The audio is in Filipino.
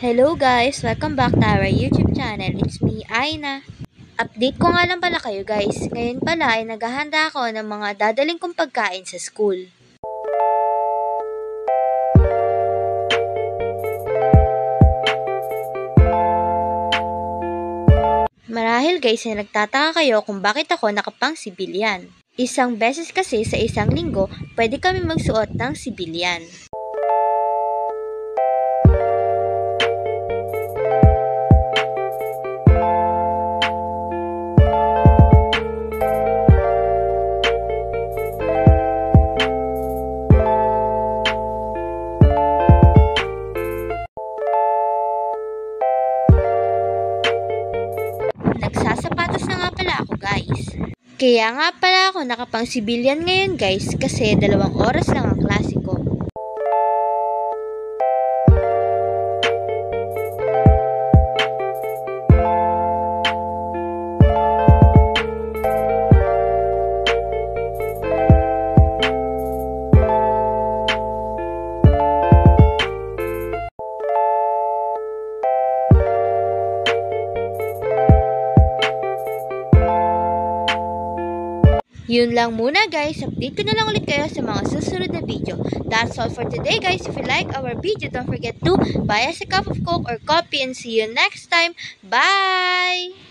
Hello guys! Welcome back to our YouTube channel. It's me, Aina. Update ko nga lang pala kayo guys. Ngayon pala ay naghahanda ako ng mga dadaling kong pagkain sa school. Marahil guys ay nagtataka kayo kung bakit ako nakapang sibilyan. Isang beses kasi sa isang linggo, pwede kami magsuot ng sibilyan. Nagsasapatos na nga pala ako guys. Kaya nga pala ako nakapang sibilyan ngayon guys kasi 2 oras lang ang klase ko. Yun lang muna guys, update ko na lang ulit kayo sa mga susunod na video. That's all for today guys. If you like our video, don't forget to buy us a cup of Coke or coffee and see you next time. Bye!